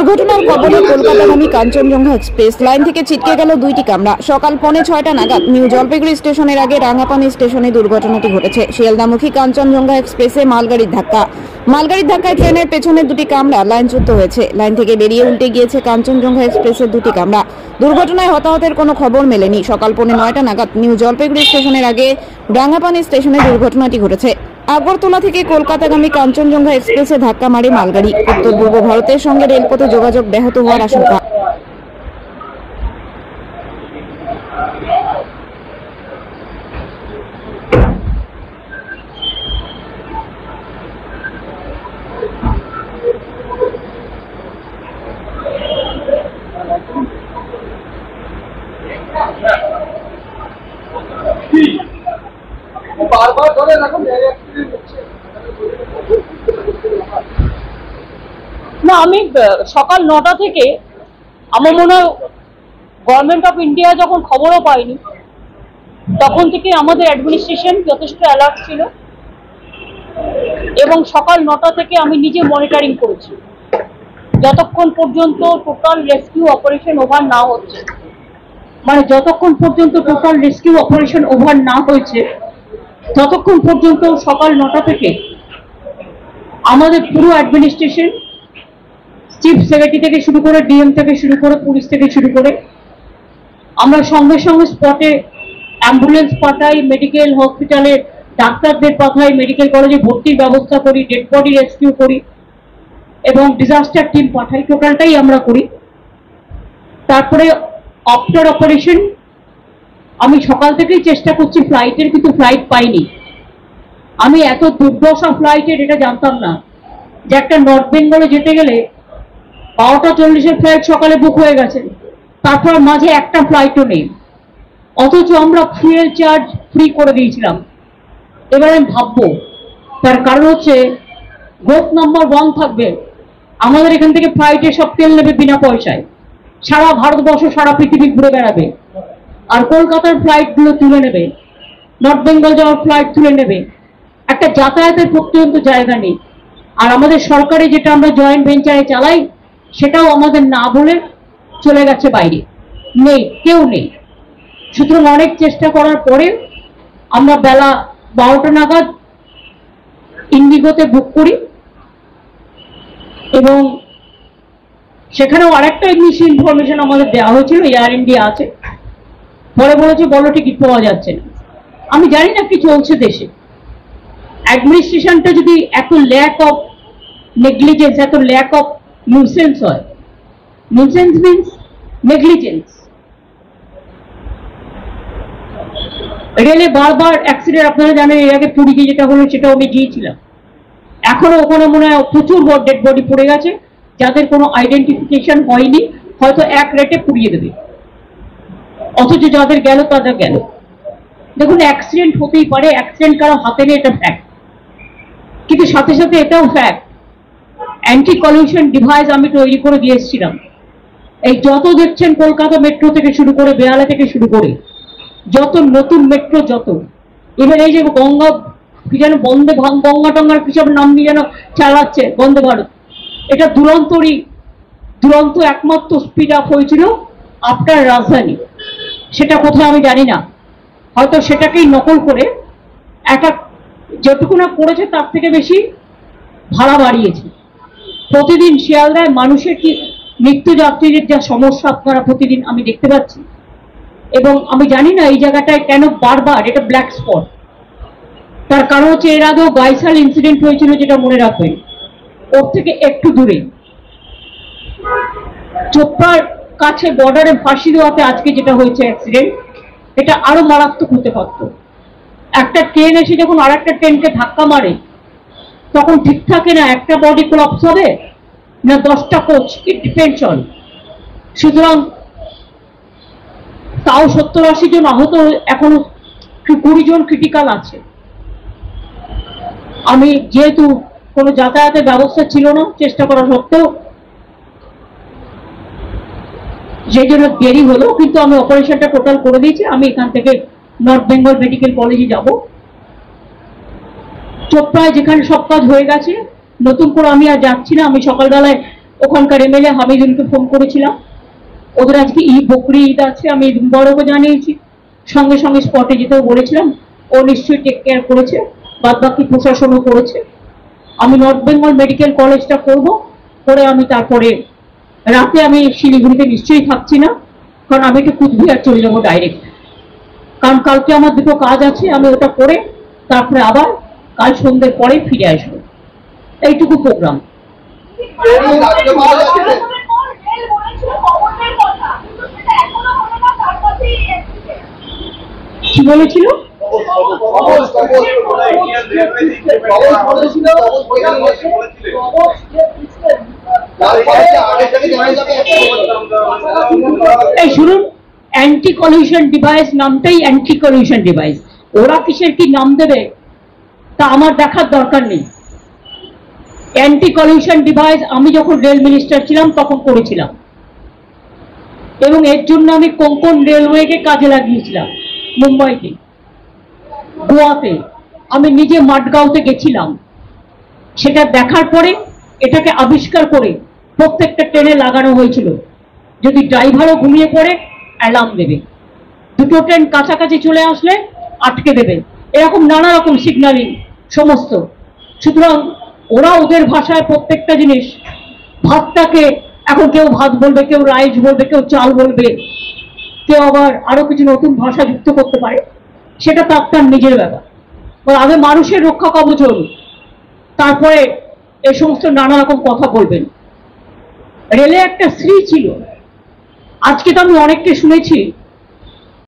দুর্ঘটনার কবলে কলকাতাগামী Kanchenjunga express line থেকে ছিটকে গেল দুইটি কামরা। সকাল 6:45 নাগাদ নিউ জলপাইগুড়ি স্টেশনের আগে রাঙ্গাপানি স্টেশনে দুর্ঘটনাটি ঘটেছে। শিয়ালদামুখী কাঞ্চনজঙ্ঘা এক্সপ্রেসে মালগাড়ির ধাক্কায় ট্রেনের পেছনের দুটি কামরা লাইনচ্যুত হয়েছে। লাইন থেকে বেরিয়ে উল্টে গিয়েছে কাঞ্চনজঙ্ঘা এক্সপ্রেসের দুটি কামরা। দুর্ঘটনায় হতাহতের কোনো খবর মেলেনি। সকাল 9:45 নাগাদ নিউ জলপাইগুড়ি স্টেশনের আগে রাঙ্গাপানি স্টেশনে দুর্ঘটনাটি ঘটেছে। আগরতলা থেকে কলকাতাগামী কাঞ্চনজঙ্ঘা এক্সপ্রেসে ধাক্কা মারে মালগাড়ি। উত্তর পূর্ব ভারতের সঙ্গে রেলপথে যোগাযোগ ব্যাহত হওয়ার আশঙ্কা। বারবার ধরে এখন না, আমি সকাল 9টা থেকে আমার মনে হয় গভর্নমেন্ট অফ ইন্ডিয়া যখন খবরও পাইনি তখন থেকে আমাদের অ্যাডমিনিস্ট্রেশন যথেষ্ট অ্যালার্ট ছিল এবং সকাল 9টা থেকে আমি নিজে মনিটরিং করেছি যতক্ষণ পর্যন্ত টোটাল রেস্কিউ অপারেশন ওভার না হচ্ছে, মানে যতক্ষণ পর্যন্ত টোটাল রেস্কিউ অপারেশন ওভার না হয়েছে ততক্ষণ পর্যন্ত সকাল 9টা থেকে আমাদের পুরো অ্যাডমিনিস্ট্রেশন, চিফ সেক্রেটারি থেকে শুরু করে ডিএম থেকে শুরু করে পুলিশ থেকে শুরু করে আমরা সঙ্গে সঙ্গে স্পটে অ্যাম্বুলেন্স পাঠাই, মেডিকেল হসপিটালে ডাক্তারদের পাঠাই, মেডিকেল কলেজে ভর্তির ব্যবস্থা করি, ডেড বডি রেস্কিউ করি এবং ডিজাস্টার টিম পাঠাই। টোটালটাই আমরা করি। তারপরে আফটার অপারেশন আমি সকাল থেকেই চেষ্টা করছি ফ্লাইটের, কিন্তু ফ্লাইট পাইনি। আমি এত দুর্দশা ফ্লাইটের এটা জানতাম না যে একটা নর্থ বেঙ্গলে যেতে গেলে 12:40 ফ্লাইট সকালে বুক হয়ে গেছে, তারপর মাঝে একটা ফ্লাইটও নেই, অথচ আমরা ফুয়েল চার্জ ফ্রি করে দিয়েছিলাম। এবার আমি ভাববো তার কারণ হচ্ছে গ্রোথ নাম্বার 1 থাকবে, আমাদের এখান থেকে ফ্লাইটে সব তেল নেবে বিনা পয়সায়, সারা ভারতবর্ষ সারা পৃথিবী ঘুরে বেড়াবে, আর কলকাতার ফ্লাইটগুলো তুলে নেবে, নর্থ বেঙ্গল যাওয়ার ফ্লাইট তুলে নেবে, একটা যাতায়াতের পর্যন্ত জায়গা নেই। আর আমাদের সরকারে যেটা আমরা জয়েন্ট ভেঞ্চারে চালাই সেটাও আমাদের না বলে চলে গেছে বাইরে, নেই, কেউ নেই। সুতরাং অনেক চেষ্টা করার পরে আমরা বেলা 12টা নাগাদ ইন্ডিগোতে বুক করি এবং সেখানেও আরেকটা মিস ইনফরমেশন আমাদের দেওয়া হয়েছিল, এয়ার ইন্ডিয়া আছে, পরে বলেছে বলো টিকিট পাওয়া যাচ্ছে না। আমি জানি না কি চলছে দেশে। অ্যাডমিনিস্ট্রেশনটা যদি এত ল্যাক অফ নেগলিজেন্স, এত ল্যাক অফ নিউসেন্স হয়, নিউসেন্স মিনস নেগলিজেন্স। রেলে বারবার অ্যাক্সিডেন্ট, আপনারা জানেন এর আগে পুরীতে যেটা হলো সেটাও আমি গিয়েছিলাম, এখনো ওখানে মনে হয় প্রচুর ডেড বডি পড়ে গেছে যাদের কোনো আইডেন্টিফিকেশন হয়নি, হয়তো এক রেটে পুড়িয়ে দেবে, অথচ যাদের গেল তাদের গেল। দেখুন, অ্যাক্সিডেন্ট হতেই পারে, অ্যাক্সিডেন্ট কারো হাতে নেই এটা ফ্যাক্ট, কিন্তু সাথে সাথে এটাও ফ্যাক্ট অ্যান্টি কলিউশন ডিভাইস আমি তৈরি করে দিয়ে এসেছিলাম। এই যত দেখছেন কলকাতা মেট্রো থেকে শুরু করে, বেহালা থেকে শুরু করে যত নতুন মেট্রো, যত এবার এই যে গঙ্গা কি যেন বন্দে গঙ্গা টঙ্গার কিসব নাম নিয়ে যেন চালাচ্ছে বন্দে ভারত, এটা দুরন্ত একমাত্র স্পিড আপ হয়েছিল আফটার রাজধানী। সেটা কোথায় আমি জানি না, হয়তো সেটাকেই নকল করে একটা যেটুকু না করেছে তার থেকে বেশি ভাড়া বাড়িয়েছে। প্রতিদিন শিয়ালদায় মানুষের কি নিত্যযাত্রীদের যা সমস্যা আপনারা প্রতিদিন আমি দেখতে পাচ্ছি, এবং আমি জানি না এই জায়গাটায় কেন বারবার এটা ব্ল্যাক স্পট। তার কারণ হচ্ছে এর আগেও বাইসাল ইনসিডেন্ট হয়েছিল, যেটা মনে রাখবেন, ওর থেকে একটু দূরে চোপড়ার কাছে বর্ডারে ফাঁসি দেওয়াতে আজকে যেটা হয়েছে অ্যাক্সিডেন্ট, এটা আরো মারাত্মক হতে পারত। একটা ট্রেন এসে যখন আর একটা ট্রেনকে ধাক্কা মারে তখন ঠিক থাকে না একটা বডি কোলাপস হবে না 10টা কোচ, ইট ডিপেন্ডস অন। সুতরাং তাও 70-80 জন আহত, এখনো 20 জন ক্রিটিক্যাল আছে। আমি যেহেতু কোনো যাতায়াতের ব্যবস্থা ছিল না, চেষ্টা করা সত্ত্বেও সেই জন্য দেরি হলো, কিন্তু আমি অপারেশনটা টোটাল করে দিয়েছি। আমি এখান থেকে নর্থ বেঙ্গল মেডিকেল কলেজে যাব। চোপড়ায় যেখানে সব কাজ হয়ে গেছে, নতুন করে আমি আর যাচ্ছি না। আমি সকালবেলায় ওখানকার এমএলএ হামিদুলকে ফোন করেছিলাম, ওদের আজকে বকরি ঈদ আছে, আমি বড়কে জানিয়েছি, সঙ্গে সঙ্গে স্পটে যেতেও বলেছিলাম, ও নিশ্চয়ই টেক কেয়ার করেছে, বাদ বাকি প্রশাসনও করেছে। আমি নর্থ বেঙ্গল মেডিকেল কলেজটা করব, করে আমি তারপরে রাতে আমি শিলিগুড়িতে নিশ্চয়ই থাকছি না, কারণ আমি একটু কুচবিহার চলে যাবো ডাইরেক্ট, কারণ কালকে আমার দুটো কাজ আছে, আমি ওটা করে তারপরে আবার কাল সন্ধ্যের পরে ফিরে আসবো। এইটুকু প্রোগ্রাম। কি বলেছিল? এই শুনুন, অ্যান্টি কলিউশন ডিভাইস নামটাই অ্যান্টি কলিউশন ডিভাইস, ওরা কিসের কি নাম দেবে তা আমার দেখার দরকার নেই। অ্যান্টি কলিউশন ডিভাইস আমি যখন রেল মিনিস্টার ছিলাম তখন করেছিলাম, এবং এর জন্য আমি কোঙ্কণ রেলওয়েকে কাজে লাগিয়েছিলাম, মুম্বাইতে, গোয়াতে, আমি নিজে মাডগাঁওতে গেছিলাম। সেটা দেখার পরে এটাকে আবিষ্কার করে প্রত্যেকটা ট্রেনে লাগানো হয়েছিল, যদি ড্রাইভারও ঘুমিয়ে পড়ে অ্যালার্ম দেবে, দুটো ট্রেন কাছাকাছি চলে আসলে আটকে দেবে, এরকম নানা রকম সিগন্যালিং সমস্ত। সুতরাং ওরা ওদের ভাষায় প্রত্যেকটা জিনিস, ভাতটাকে এখন কেউ ভাত বলবে, কেউ রাইস বলবে, কেউ চাল বলবে, কেউ আবার আরো কিছু নতুন ভাষা যুক্ত করতে পারে, সেটা তো আপনার নিজের ব্যাপার। আগে মানুষের রক্ষা কবচ হল, তারপরে এই সমস্ত নানা রকম কথা বলবেন। রেলে একটা স্ত্রী ছিল, আজকে তো আমি অনেককে শুনেছি